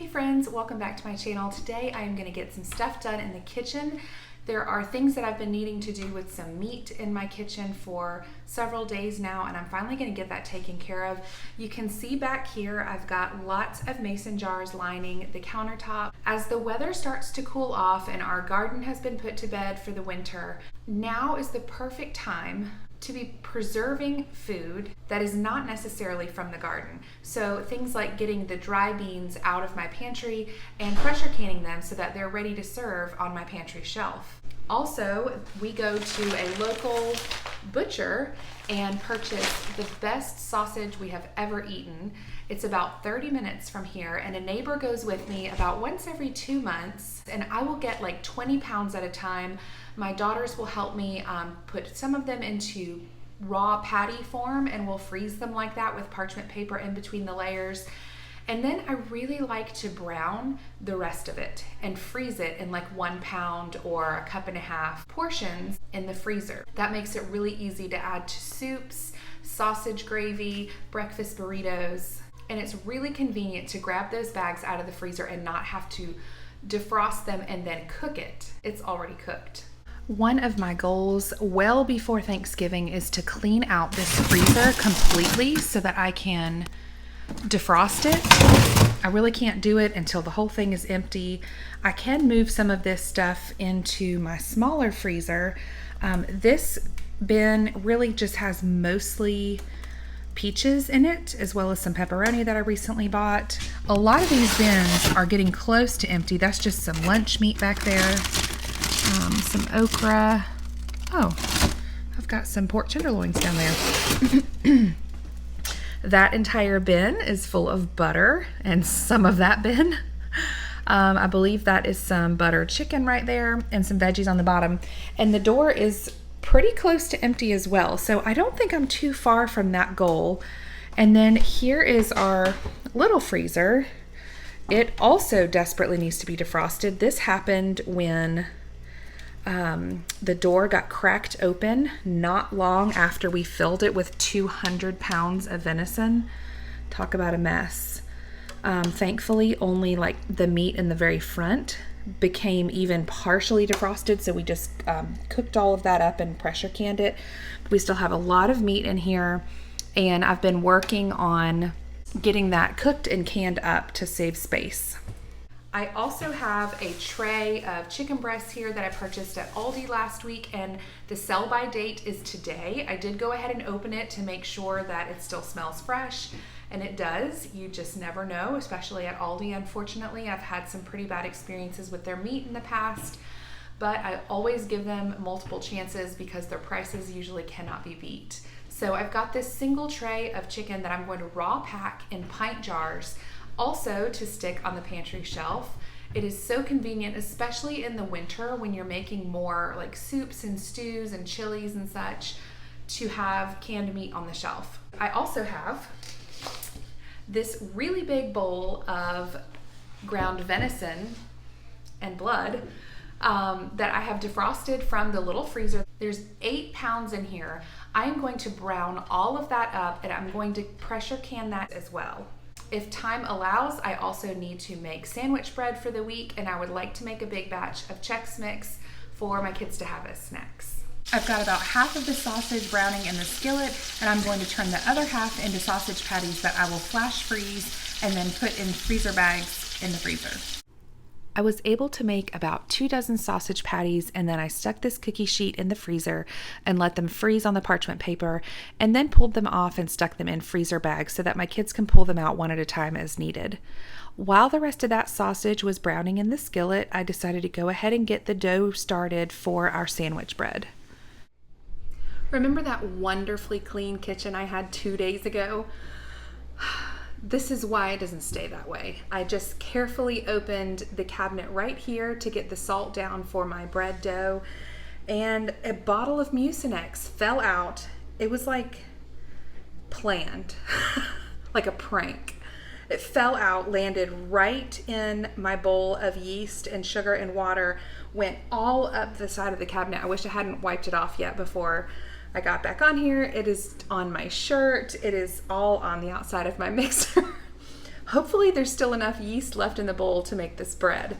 Hey friends, welcome back to my channel. Today I am going to get some stuff done in the kitchen. There are things that I've been needing to do with some meat in my kitchen for several days now, and I'm finally going to get that taken care of. You can see back here I've got lots of mason jars lining the countertop. As the weather starts to cool off and our garden has been put to bed for the winter, now is the perfect time to be preserving food that is not necessarily from the garden. So things like getting the dry beans out of my pantry and pressure canning them so that they're ready to serve on my pantry shelf. Also, we go to a local butcher and purchase the best sausage we have ever eaten. It's about 30 minutes from here, and a neighbor goes with me about once every 2 months, and I will get like 20 pounds at a time. My daughters will help me put some of them into raw patty form, and we'll freeze them like that with parchment paper in between the layers. And then I really like to brown the rest of it and freeze it in like 1 pound or 1.5 cup portions in the freezer. That makes it really easy to add to soups, sausage gravy, breakfast burritos. And it's really convenient to grab those bags out of the freezer and not have to defrost them and then cook it. It's already cooked. One of my goals well before Thanksgiving is to clean out this freezer completely so that I can defrost it. I really can't do it until the whole thing is empty. I can move some of this stuff into my smaller freezer. This bin really just has mostly peaches in it, as well as some pepperoni that I recently bought. A lot of these bins are getting close to empty. That's just some lunch meat back there. Some okra. Oh, I've got some pork tenderloins down there. That entire bin is full of butter, and some of that bin, I believe that is some buttered chicken right there and some veggies on the bottom. And the door is pretty close to empty as well. So I don't think I'm too far from that goal. And then here is our little freezer. It also desperately needs to be defrosted. This happened when the door got cracked open not long after we filled it with 200 pounds of venison. Talk about a mess. Thankfully, only like the meat in the very front became even partially defrosted, so we just cooked all of that up and pressure canned it. We still have a lot of meat in here, and I've been working on getting that cooked and canned up to save space. I also have a tray of chicken breasts here that I purchased at Aldi last week, and the sell-by date is today. I did go ahead and open it to make sure that it still smells fresh, and it does. You just never know, especially at Aldi. Unfortunately, I've had some pretty bad experiences with their meat in the past, but I always give them multiple chances because their prices usually cannot be beat. So I've got this single tray of chicken that I'm going to raw pack in pint jars, also to stick on the pantry shelf. It is so convenient, especially in the winter when you're making more like soups and stews and chilies and such, to have canned meat on the shelf. I also have this really big bowl of ground venison and blood that I have defrosted from the little freezer. There's 8 pounds in here. I am going to brown all of that up, and I'm going to pressure can that as well. If time allows, I also need to make sandwich bread for the week, and I would like to make a big batch of Chex Mix for my kids to have as snacks. I've got about half of the sausage browning in the skillet, and I'm going to turn the other half into sausage patties that I will flash freeze and then put in freezer bags in the freezer. I was able to make about 2 dozen sausage patties, and then I stuck this cookie sheet in the freezer and let them freeze on the parchment paper, and then pulled them off and stuck them in freezer bags so that my kids can pull them out one at a time as needed. While the rest of that sausage was browning in the skillet, I decided to go ahead and get the dough started for our sandwich bread. Remember that wonderfully clean kitchen I had 2 days ago? This is why it doesn't stay that way. I just carefully opened the cabinet right here to get the salt down for my bread dough, and a bottle of Mucinex fell out. It was like planned, like a prank. It fell out, landed right in my bowl of yeast and sugar and water, went all up the side of the cabinet. I wish I hadn't wiped it off yet before I got back on here. It is on my shirt. It is all on the outside of my mixer. Hopefully there's still enough yeast left in the bowl to make this bread.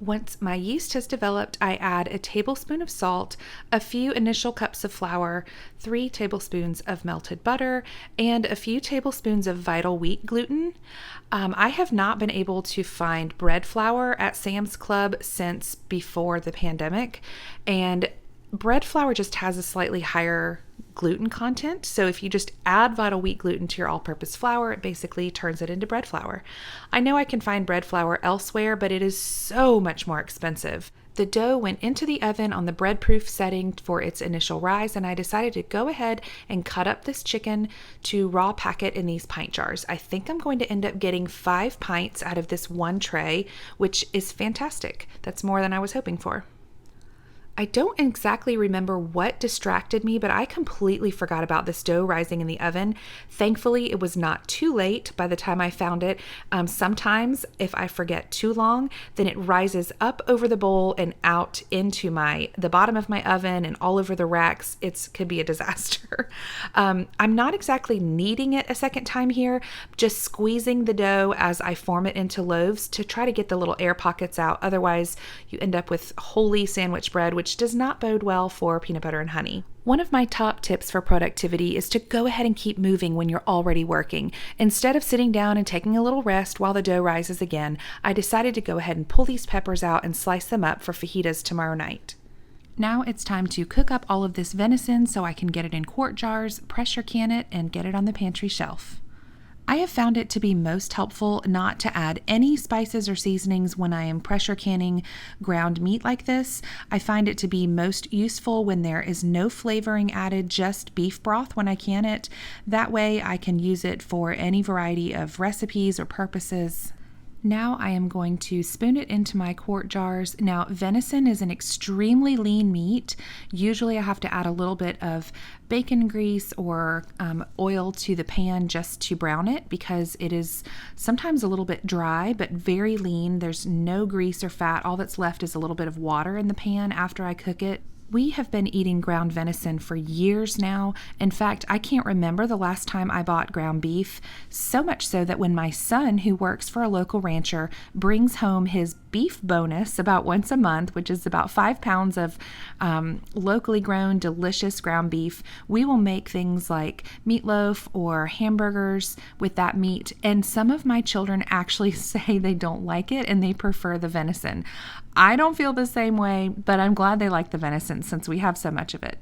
Once my yeast has developed, I add a tablespoon of salt, a few initial cups of flour, 3 tablespoons of melted butter, and a few tablespoons of Vital Wheat gluten. I have not been able to find bread flour at Sam's Club since before the pandemic, and bread flour just has a slightly higher gluten content. So if you just add Vital Wheat gluten to your all-purpose flour, it basically turns it into bread flour. I know I can find bread flour elsewhere, but it is so much more expensive. The dough went into the oven on the bread-proof setting for its initial rise, and I decided to go ahead and cut up this chicken to raw pack it in these pint jars. I think I'm going to end up getting 5 pints out of this one tray, which is fantastic. That's more than I was hoping for. I don't exactly remember what distracted me, but I completely forgot about this dough rising in the oven. Thankfully, it was not too late by the time I found it. Sometimes if I forget too long, then it rises up over the bowl and out into the bottom of my oven and all over the racks. It could be a disaster. I'm not exactly kneading it a second time here, just squeezing the dough as I form it into loaves to try to get the little air pockets out. Otherwise, you end up with holy sandwich bread, which does not bode well for peanut butter and honey. One of my top tips for productivity is to go ahead and keep moving when you're already working. Instead of sitting down and taking a little rest while the dough rises again, I decided to go ahead and pull these peppers out and slice them up for fajitas tomorrow night. Now it's time to cook up all of this venison so I can get it in quart jars, pressure can it, and get it on the pantry shelf. I have found it to be most helpful not to add any spices or seasonings when I am pressure canning ground meat like this. I find it to be most useful when there is no flavoring added, just beef broth when I can it. That way I can use it for any variety of recipes or purposes. Now I am going to spoon it into my quart jars. Now, venison is an extremely lean meat. Usually I have to add a little bit of bacon grease or oil to the pan just to brown it because it is sometimes a little bit dry, but very lean. There's no grease or fat. All that's left is a little bit of water in the pan after I cook it. We have been eating ground venison for years now. In fact, I can't remember the last time I bought ground beef, so much so that when my son, who works for a local rancher, brings home his beef bonus about once a month, which is about 5 pounds of locally grown, delicious ground beef, we will make things like meatloaf or hamburgers with that meat. And some of my children actually say they don't like it and they prefer the venison. I don't feel the same way, but I'm glad they like the venison since we have so much of it.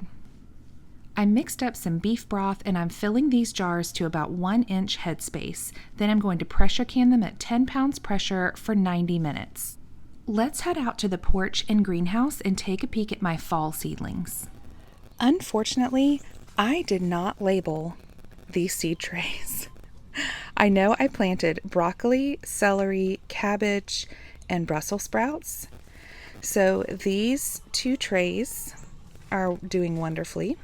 I mixed up some beef broth and I'm filling these jars to about 1-inch headspace. Then I'm going to pressure can them at 10 pounds pressure for 90 minutes. Let's head out to the porch and greenhouse and take a peek at my fall seedlings. Unfortunately, I did not label these seed trays. I know I planted broccoli, celery, cabbage, and Brussels sprouts. So these 2 trays are doing wonderfully.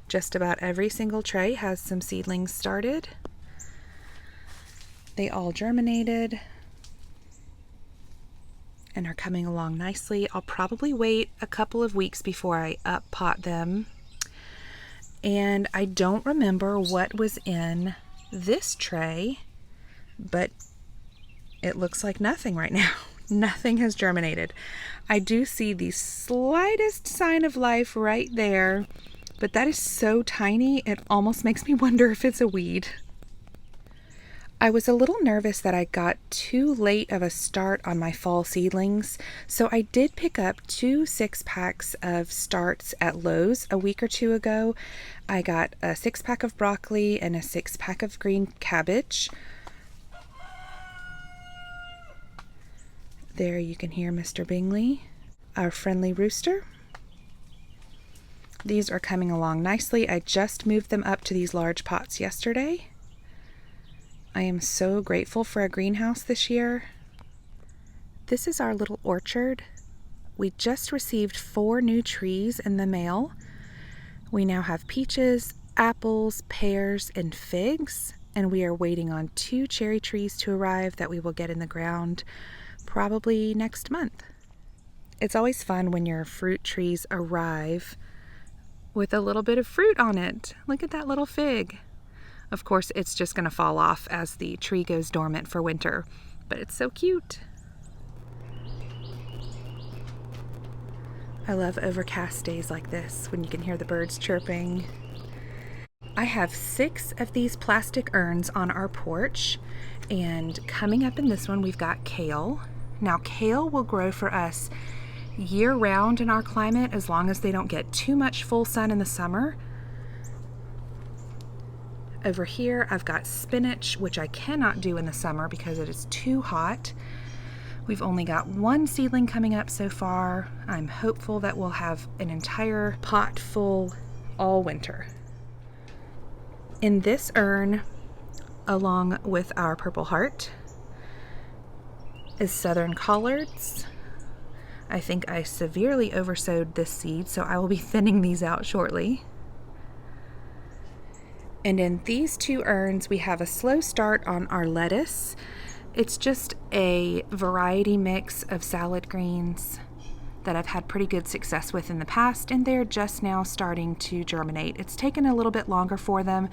Just about every single tray has some seedlings started. They all germinated and are coming along nicely. I'll probably wait a couple of weeks before I up-pot them. And I don't remember what was in this tray, but it looks like nothing right now. Nothing has germinated. I do see the slightest sign of life right there, but that is so tiny, it almost makes me wonder if it's a weed. I was a little nervous that I got too late of a start on my fall seedlings, so I did pick up 2 6-packs of starts at Lowe's a week or 2 ago. I got a 6-pack of broccoli and a 6-pack of green cabbage. There you can hear Mr. Bingley, our friendly rooster. These are coming along nicely. I just moved them up to these large pots yesterday. I am so grateful for a greenhouse this year. This is our little orchard. We just received 4 new trees in the mail. We now have peaches, apples, pears, and figs, and we are waiting on 2 cherry trees to arrive that we will get in the ground probably next month. It's always fun when your fruit trees arrive with a little bit of fruit on it. Look at that little fig. Of course, it's just going to fall off as the tree goes dormant for winter, but it's so cute. I love overcast days like this when you can hear the birds chirping. I have 6 of these plastic urns on our porch, and coming up in this one we've got kale. Now kale will grow for us year-round in our climate as long as they don't get too much full sun in the summer. Over here I've got spinach, which I cannot do in the summer because it is too hot. We've only got 1 seedling coming up so far. I'm hopeful that we'll have an entire pot full all winter. In this urn, along with our purple heart, is southern collards. I think I severely oversowed this seed, so I will be thinning these out shortly. And in these 2 urns, we have a slow start on our lettuce. It's just a variety mix of salad greens that I've had pretty good success with in the past, and they're just now starting to germinate. It's taken a little bit longer for them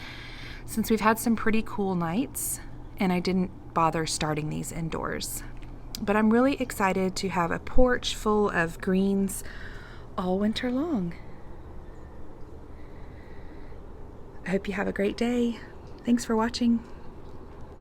since we've had some pretty cool nights, and I didn't bother starting these indoors. But I'm really excited to have a porch full of greens all winter long. I hope you have a great day. Thanks for watching.